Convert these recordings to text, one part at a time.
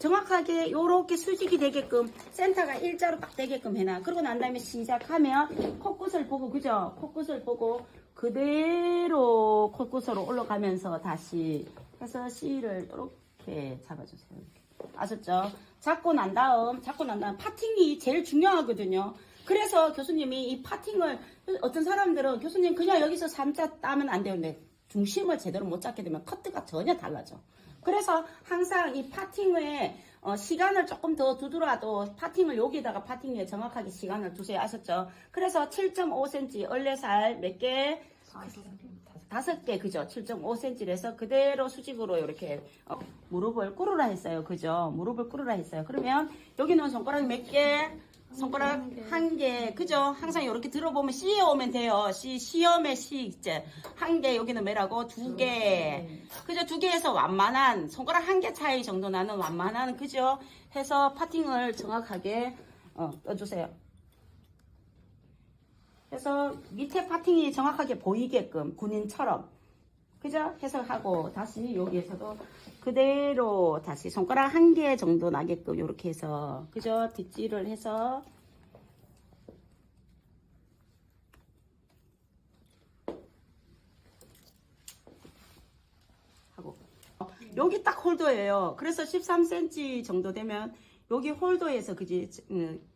정확하게 요렇게 수직이 되게끔 센터가 일자로 딱 되게끔 해놔. 그러고 난 다음에 시작하면 코끝을 보고, 그죠? 코끝을 보고 그대로 코끝으로 올라가면서 다시 해서 C를 이렇게 잡아주세요. 아셨죠? 잡고 난 다음 파팅이 제일 중요하거든요. 그래서 교수님이 이 파팅을, 어떤 사람들은 교수님 그냥 여기서 3자 따면 안 되는데 중심을 제대로 못 잡게 되면 커트가 전혀 달라져. 그래서 항상 이 파팅에 시간을 조금 더 두더라도 파팅을 여기다가 파팅에 정확하게 시간을 두세요. 아셨죠? 그래서 7.5cm 얼레살 몇 개? 5개, 그죠? 7.5cm를 해서 그대로 수직으로 이렇게 무릎을 꿇으라 했어요. 그죠? 무릎을 꿇으라 했어요. 그러면 여기는 손가락 몇 개? 손가락 한 개, 그죠? 항상 이렇게 들어보면 C에 오면 돼요. 시험에 C 이제 한 개, 여기는 뭐라고? 2개, 그죠? 2개에서 완만한 손가락 한 개 차이 정도 나는 완만한, 그죠? 해서 파팅을 정확하게 떠주세요. 그래서 밑에 파팅이 정확하게 보이게끔 군인처럼, 그죠? 해서 하고 다시 여기에서도 그대로 다시 손가락 한 개 정도 나게끔 이렇게 해서, 그죠? 뒷질을 해서 하고 여기 딱 홀더예요. 그래서 13cm 정도 되면 여기 홀더에서, 그지?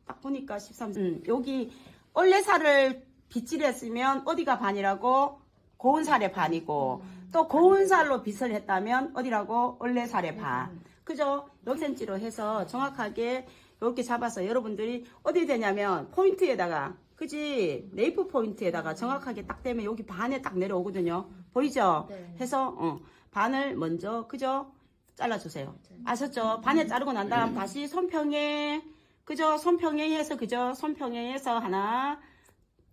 딱 보니까 13cm. 여기 얼레살을 빗질했으면 어디가 반이라고? 고운살의 반이고, 또 고운살로 빗을 했다면 어디라고? 얼레살의 반. 그죠? 6cm로 해서 정확하게 이렇게 잡아서 여러분들이 어디 되냐면 포인트에다가, 그지? 네이프 포인트에다가 정확하게 딱 되면 여기 반에 딱 내려오거든요. 보이죠? 네. 해서 반을 먼저, 그죠? 잘라주세요. 아셨죠? 반에 자르고 난 다음 다시 손평행, 그죠? 손평행해서, 그죠? 손평행해서 하나,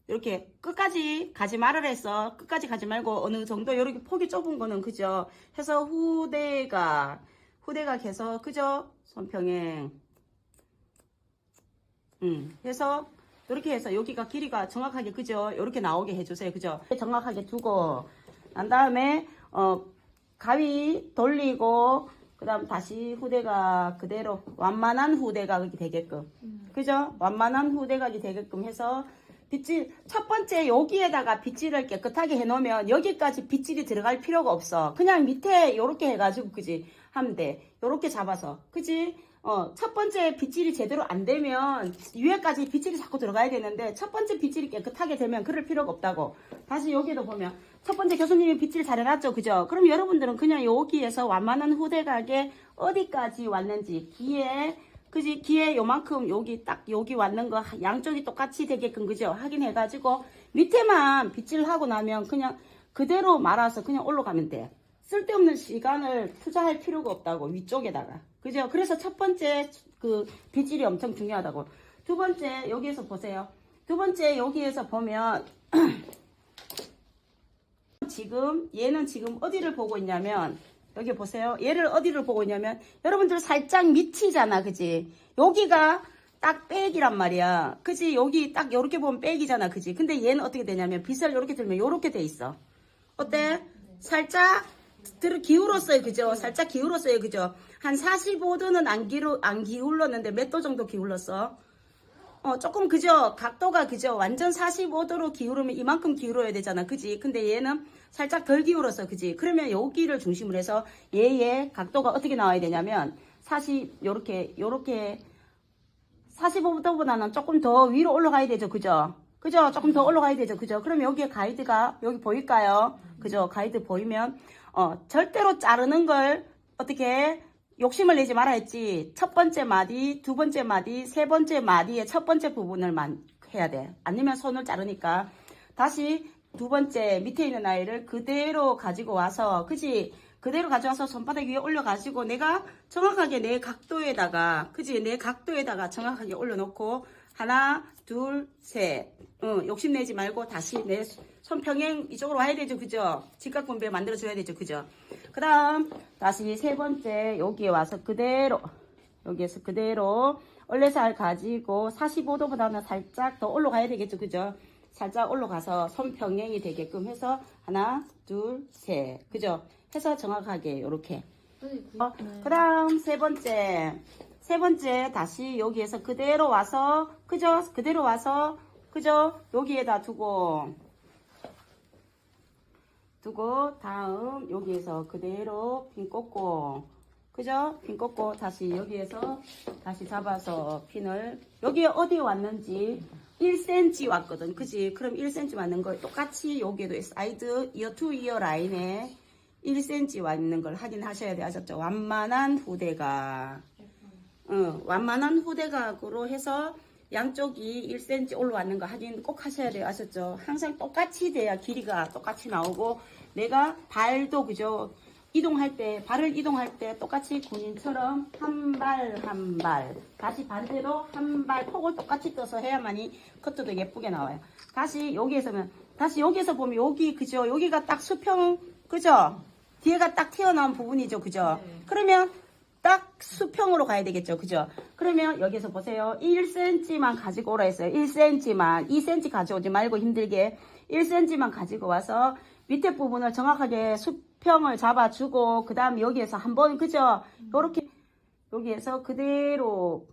이렇게 끝까지 가지 말을 했어. 끝까지 가지 말고 어느 정도 이렇게 폭이 좁은 거는, 그죠? 해서 후대각 해서, 그죠? 손평행. 해서 이렇게 해서 여기가 길이가 정확하게, 그죠? 이렇게 나오게 해주세요. 그죠? 정확하게 두고 난 다음에 가위 돌리고 그 다음 다시 후대각 그대로 완만한 후대각이 되게끔, 그죠? 완만한 후대각이 되게끔 해서 빗질, 첫 번째 여기에다가 빗질을 깨끗하게 해놓으면 여기까지 빗질이 들어갈 필요가 없어. 그냥 밑에 요렇게 해가지고, 그지? 하면 돼. 요렇게 잡아서, 그지? 첫 번째 빗질이 제대로 안 되면 위에까지 빗질이 자꾸 들어가야 되는데 첫 번째 빗질이 깨끗하게 되면 그럴 필요가 없다고. 다시 여기도 보면 첫 번째 교수님이 빗질 잘 해놨죠, 그죠? 그럼 여러분들은 그냥 여기에서 완만한 후대각에 어디까지 왔는지, 귀에, 그지? 귀에 요만큼 여기 왔는 거 양쪽이 똑같이 되게끔, 그죠? 확인해가지고 밑에만 빗질하고 나면 그냥 그대로 말아서 그냥 올라가면 돼. 쓸데없는 시간을 투자할 필요가 없다고, 위쪽에다가. 그죠? 그래서 첫 번째 그 빗질이 엄청 중요하다고. 두 번째 여기에서 보세요. 두 번째 여기에서 보면 얘는 지금 어디를 보고 있냐면, 여기 보세요. 얘를 어디를 보고 있냐면 여러분들 살짝 밑이잖아, 그지? 여기가 딱 백이란 말이야, 그지? 여기 딱 요렇게 보면 백이잖아, 그지? 근데 얘는 어떻게 되냐면 빗을 요렇게 들면 요렇게 돼 있어. 어때? 살짝 기울었어요, 그죠? 살짝 기울었어요, 그죠? 한 45도는 안 기울었는데 몇 도 정도 기울었어? 조금, 그죠? 각도가, 그죠? 완전 45도로 기울으면 이만큼 기울어야 되잖아, 그지? 근데 얘는 살짝 덜 기울었어, 그지? 그러면 여기를 중심으로 해서 얘의 각도가 어떻게 나와야 되냐면 요렇게 45도보다는 조금 더 위로 올라가야 되죠, 그죠? 그죠? 조금 더 올라가야 되죠, 그죠? 그럼 여기에 가이드가 여기 보일까요? 그죠? 가이드 보이면 절대로 자르는 걸 어떻게 욕심을 내지 말아 했지. 첫 번째 마디, 두 번째 마디, 세 번째 마디의 첫 번째 부분을만 해야 돼. 아니면 손을 자르니까. 다시 두 번째 밑에 있는 아이를 그대로 가지고 와서, 그지? 그대로 가져와서 손바닥 위에 올려가지고 내가 정확하게 내 각도에다가, 그지? 내 각도에다가 정확하게 올려놓고 하나, 둘, 셋. 욕심내지 말고 다시 내 손평행 이쪽으로 와야 되죠, 그죠? 직각분배 만들어줘야 되죠, 그죠? 그 다음 다시 세 번째 여기에 와서 그대로, 여기에서 그대로 얼레살 가지고 45도보다는 살짝 더 올라가야 되겠죠, 그죠? 살짝 올라가서 손평행이 되게끔 해서 하나, 둘, 셋, 그죠? 해서 정확하게 요렇게 그 다음 세 번째 다시 여기에서 그대로 와서 그죠? 그대로 와서 그죠? 여기에다 두고 다음 여기에서 그대로 핀 꽂고 그죠? 핀 꽂고 다시 여기에서 다시 잡아서 핀을 여기에 어디에 왔는지 1cm 왔거든. 그지? 그럼 1cm 맞는 걸 똑같이 여기에도 사이드 이어 투 이어 라인에 1cm 와 있는 걸 확인하셔야 돼. 아셨죠? 완만한 후대각. 완만한 후대각으로 해서 양쪽이 1cm 올라왔는 거 확인 꼭 하셔야 돼요. 아셨죠? 항상 똑같이 돼야 길이가 똑같이 나오고 내가 발도 그죠? 이동할 때 발을 이동할 때 똑같이 군인처럼 한 발 다시 반대로 한 발 폭을 똑같이 떠서 해야만이 커트도 예쁘게 나와요. 다시 여기에서 보면 여기 그죠? 여기가 딱 수평 그죠? 뒤에가 딱 튀어나온 부분이죠. 그죠? 그러면 딱 수평으로 가야 되겠죠. 그죠? 그러면 여기서 보세요. 1cm만 가지고 오라 했어요. 1cm만. 2cm 가져오지 말고 힘들게 1cm만 가지고 와서 밑에 부분을 정확하게 수평을 잡아주고 그 다음 여기에서 한번 그죠? 요렇게 여기에서 그대로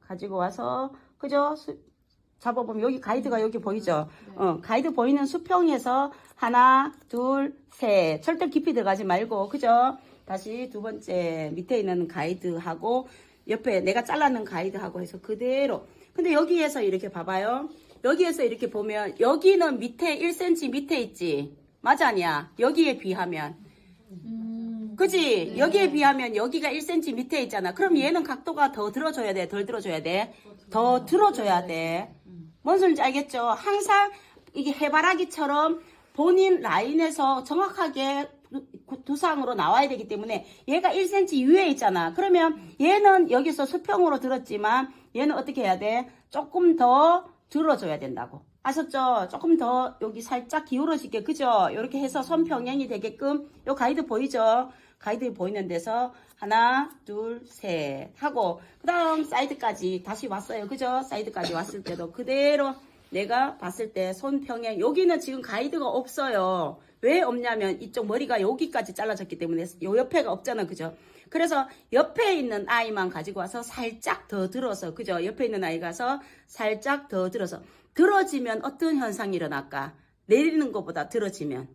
가지고 와서 그죠? 잡아보면 여기 가이드가 여기 보이죠? 가이드 보이는 수평에서 하나, 둘, 셋. 절대 깊이 들어가지 말고 그죠? 다시 두 번째 밑에 있는 가이드하고 옆에 내가 잘라놓은 가이드하고 해서 그대로. 근데 여기에서 이렇게 봐봐요. 여기에서 이렇게 보면 여기는 밑에 1cm 밑에 있지. 맞아 아니야? 여기에 비하면. 그지? 여기에 비하면 여기가 1cm 밑에 있잖아. 그럼 얘는 각도가 더 들어줘야 돼? 덜 들어줘야 돼? 더 들어줘야 돼. 뭔 소리인지 알겠죠? 항상 이게 해바라기처럼 본인 라인에서 정확하게 두상으로 나와야 되기 때문에 얘가 1cm 위에 있잖아. 그러면 얘는 여기서 수평으로 들었지만 얘는 어떻게 해야 돼? 조금 더 들어줘야 된다고. 아셨죠? 조금 더 여기 살짝 기울어지게 그죠? 이렇게 해서 손 평행이 되게끔 요 가이드 보이죠? 가이드 보이는 데서 하나 둘 셋 하고 그 다음 사이드까지 다시 왔어요. 그죠? 사이드까지 왔을 때도 그대로 내가 봤을 때 손 평행 여기는 지금 가이드가 없어요. 왜 없냐면 이쪽 머리가 여기까지 잘라졌기 때문에 요 옆에가 없잖아. 그죠? 그래서 옆에 있는 아이만 가지고 와서 살짝 더 들어서 그죠? 옆에 있는 아이 가서 살짝 더 들어서 들어지면 어떤 현상이 일어날까? 내리는 것보다 들어지면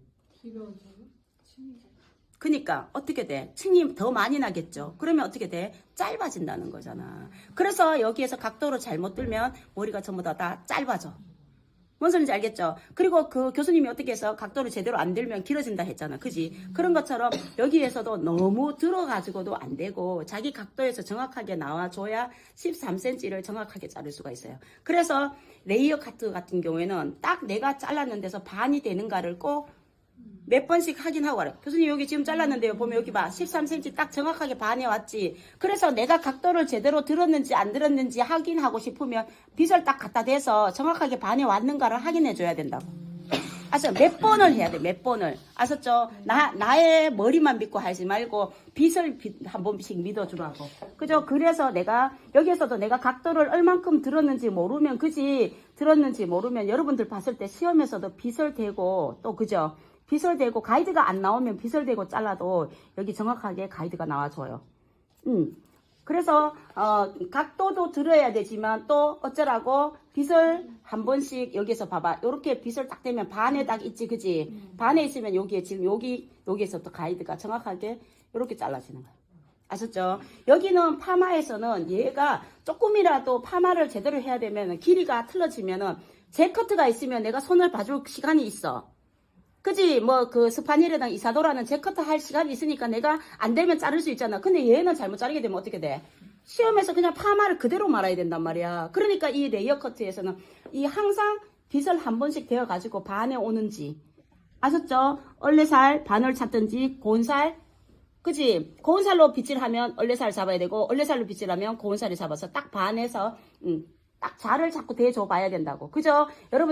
그러니까 어떻게 돼? 층이 더 많이 나겠죠. 그러면 어떻게 돼? 짧아진다는 거잖아. 그래서 여기에서 각도를 잘못 들면 머리가 전부 다 짧아져. 뭔 소리인지 알겠죠? 그리고 그 교수님이 어떻게 해서 각도를 제대로 안 들면 길어진다 했잖아. 그지? 그런 것처럼 여기에서도 너무 들어가지고도 안 되고 자기 각도에서 정확하게 나와줘야 13cm를 정확하게 자를 수가 있어요. 그래서 레이어 카트 같은 경우에는 딱 내가 잘랐는 데서 반이 되는가를 꼭 몇 번씩 확인하고 가라. 교수님 여기 지금 잘랐는데요. 보면 여기 봐. 13cm 딱 정확하게 반에 왔지. 그래서 내가 각도를 제대로 들었는지 안 들었는지 확인하고 싶으면 빗을 딱 갖다 대서 정확하게 반에 왔는가를 확인해 줘야 된다고. 아셨죠? 몇 번을 해야 돼. 몇 번을. 아셨죠? 나의 머리만 믿고 하지 말고 빗을 한 번씩 믿어주라고. 그죠? 그래서 내가 여기에서도 내가 각도를 얼만큼 들었는지 모르면 그지? 들었는지 모르면 여러분들 봤을 때 시험에서도 빗을 대고 또 그죠? 빗을 대고 가이드가 안 나오면 빗을 대고 잘라도 여기 정확하게 가이드가 나와줘요. 그래서 각도도 들어야 되지만 또 어쩌라고 빗을 한 번씩 여기서 봐봐. 이렇게 빗을 딱 대면 반에 딱 있지 그지? 반에 있으면 여기에 지금 여기에서 또 가이드가 정확하게 이렇게 잘라지는 거야. 아셨죠? 여기는 파마에서는 얘가 조금이라도 파마를 제대로 해야 되면 길이가 틀어지면은 Z커트가 있으면 내가 손을 봐줄 시간이 있어. 그지? 뭐, 그, 스파니엘이랑 이사도라는 Z커트 할 시간이 있으니까 내가 안 되면 자를 수 있잖아. 근데 얘는 잘못 자르게 되면 어떻게 돼? 시험에서 그냥 파마를 그대로 말아야 된단 말이야. 그러니까 이 레이어 커트에서는 이 항상 빗을 한 번씩 대어가지고 반에 오는지. 아셨죠? 얼레살, 반을 찾든지, 고운살. 그지? 고운살로 빗질 하면 얼레살 잡아야 되고, 얼레살로 빗질 하면 고운살을 잡아서 딱 반에서, 딱 자를 자꾸 대줘 봐야 된다고. 그죠? 여러분.